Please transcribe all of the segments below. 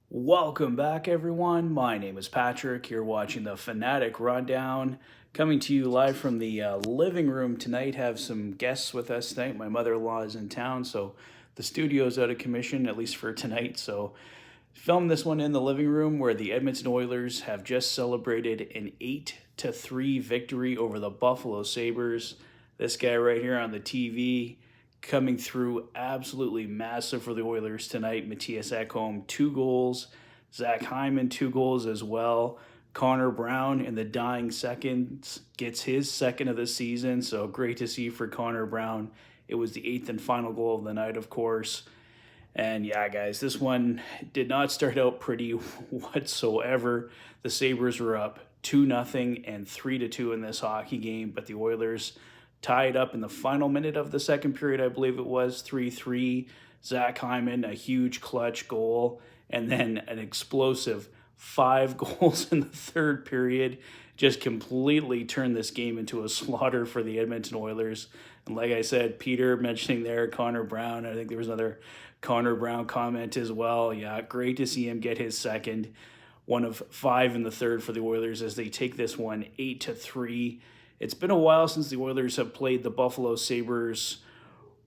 Welcome back, everyone. My name is Patrick. You're watching the Fanatic Rundown, coming to you live from the living room tonight. Have some guests with us tonight. My mother-in-law is in town, so the studio's out of commission, at least for tonight. So, filmed this one in the living room where the Edmonton Oilers have just celebrated an 8-3 victory over the Buffalo Sabres. This guy right here on the TV coming through absolutely massive for the Oilers tonight. Matthias Ekholm, 2 goals. Zach Hyman, 2 goals as well. Connor Brown in the dying seconds gets his second of the season. So great to see for Connor Brown. It was the eighth and final goal of the night, of course. And yeah, guys, this one did not start out pretty whatsoever. The Sabres were up 2-0 and 3-2 in this hockey game, but the Oilers tied up in the final minute of the second period, I believe it was 3-3. Zach Hyman, a huge clutch goal, and then an explosive 5 goals in the third period. Just completely turned this game into a slaughter for the Edmonton Oilers. And like I said, Peter mentioning there, Connor Brown, I think there was another Connor Brown comment as well. Yeah, great to see him get his second. One of 5 in the third for the Oilers as they take this one 8-3. It's been a while since the Oilers have played the Buffalo Sabres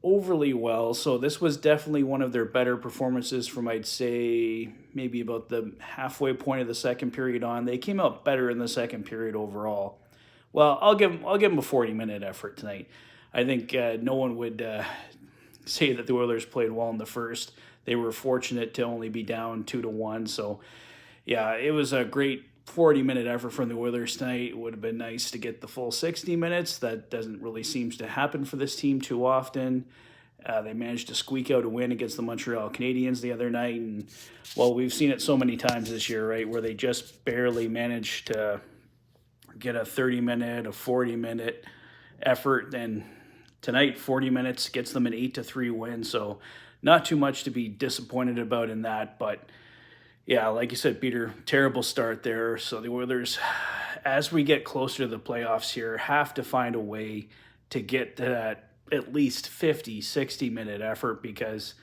overly well, so this was definitely one of their better performances from, I'd say, maybe about the halfway point of the second period on. They came out better in the second period overall. Well, I'll give them a 40-minute effort tonight. I think no one would say that the Oilers played well in the first. They were fortunate to only be down 2-1, so yeah, it was a great 40-minute effort from the Oilers tonight. It would have been nice to get the full 60 minutes. That doesn't really seem to happen for this team too often. They managed to squeak out a win against the Montreal Canadiens the other night. And, well, we've seen it so many times this year, right, where they just barely managed to get a 30-minute, a 40-minute effort. And tonight, 40 minutes gets them an 8-3 win. So not too much to be disappointed about in that, but yeah, like you said, Peter, terrible start there. So the Oilers, as we get closer to the playoffs here, have to find a way to get to that at least 50, 60-minute effort, because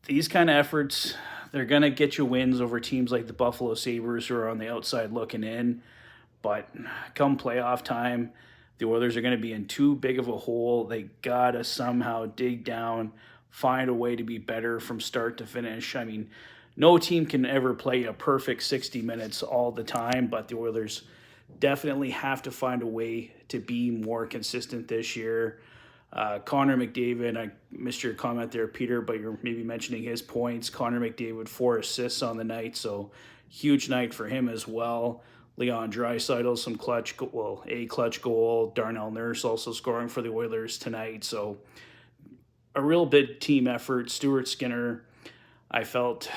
these kind of efforts, they're going to get you wins over teams like the Buffalo Sabres who are on the outside looking in. But come playoff time, the Oilers are going to be in too big of a hole. They got to somehow dig down, find a way to be better from start to finish. I mean, no team can ever play a perfect 60 minutes all the time, but the Oilers definitely have to find a way to be more consistent this year. Connor McDavid, I missed your comment there, Peter, but you're maybe mentioning his points. Connor McDavid, 4 assists on the night, so huge night for him as well. Leon Draisaitl, a clutch goal. Darnell Nurse also scoring for the Oilers tonight, so a real big team effort. Stuart Skinner, I felt,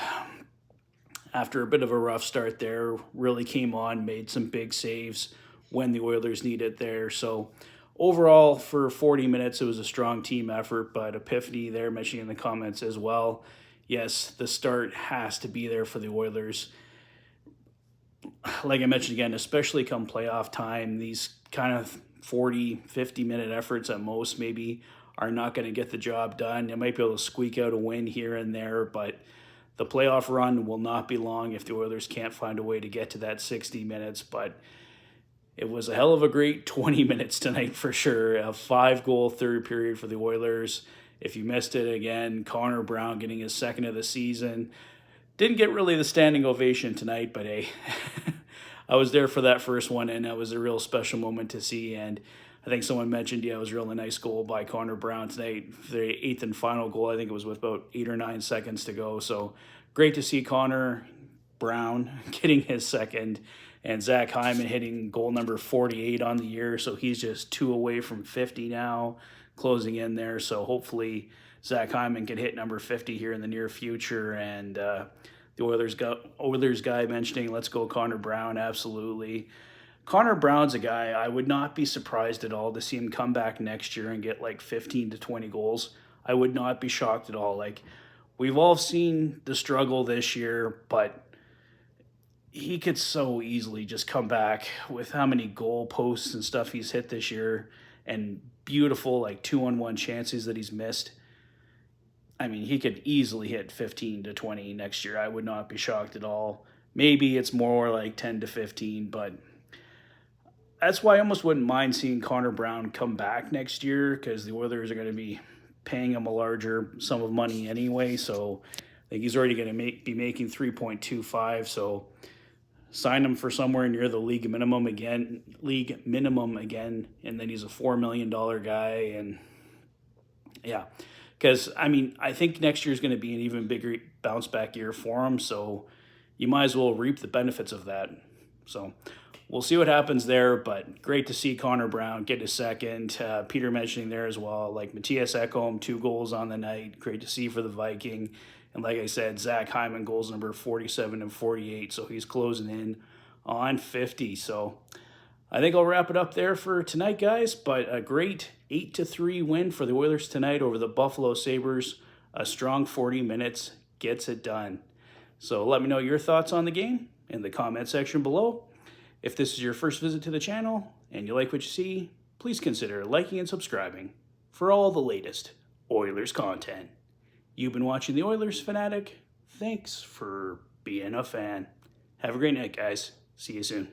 after a bit of a rough start there, really came on, made some big saves when the Oilers needed there. So overall, for 40 minutes, it was a strong team effort, but Epiphany there mentioning in the comments as well. Yes, the start has to be there for the Oilers. Like I mentioned again, especially come playoff time, these kind of 40, 50-minute efforts at most maybe are not going to get the job done. They might be able to squeak out a win here and there, but the playoff run will not be long if the Oilers can't find a way to get to that 60 minutes. But it was a hell of a great 20 minutes tonight for sure. A 5-goal third period for the Oilers. If you missed it, again, Connor Brown getting his second of the season. Didn't get really the standing ovation tonight, but hey, I was there for that first one, and that was a real special moment to see. And I think someone mentioned, yeah, it was a really nice goal by Connor Brown tonight. The eighth and final goal, I think it was with about 8 or 9 seconds to go. So great to see Connor Brown getting his second, and Zach Hyman hitting goal number 48 on the year. So he's just 2 away from 50 now, closing in there. So hopefully Zach Hyman can hit number 50 here in the near future. And the Oilers guy mentioning, let's go Connor Brown, absolutely. Connor Brown's a guy I would not be surprised at all to see him come back next year and get like 15 to 20 goals. I would not be shocked at all. Like, we've all seen the struggle this year, but he could so easily just come back with how many goal posts and stuff he's hit this year and beautiful like 2-on-1 chances that he's missed. I mean, he could easily hit 15 to 20 next year. I would not be shocked at all. Maybe it's more like 10 to 15, but that's why I almost wouldn't mind seeing Connor Brown come back next year, because the Oilers are going to be paying him a larger sum of money anyway. So I think he's already going to be making 3.25. So sign him for somewhere near the league minimum again, and then he's a $4 million guy, and yeah, because I mean, I think next year is going to be an even bigger bounce back year for him. So you might as well reap the benefits of that. So we'll see what happens there, but great to see Connor Brown get his second. Peter mentioning there as well, like Matthias Ekholm, 2 goals on the night. Great to see for the Viking. And like I said, Zach Hyman, goals number 47 and 48, so he's closing in on 50. So I think I'll wrap it up there for tonight, guys, but a great 8-3 win for the Oilers tonight over the Buffalo Sabres. A strong 40 minutes gets it done. So let me know your thoughts on the game in the comment section below. If this is your first visit to the channel and you like what you see, please consider liking and subscribing for all the latest Oilers content. You've been watching the Oilers Fanatic. Thanks for being a fan. Have a great night, guys. See you soon.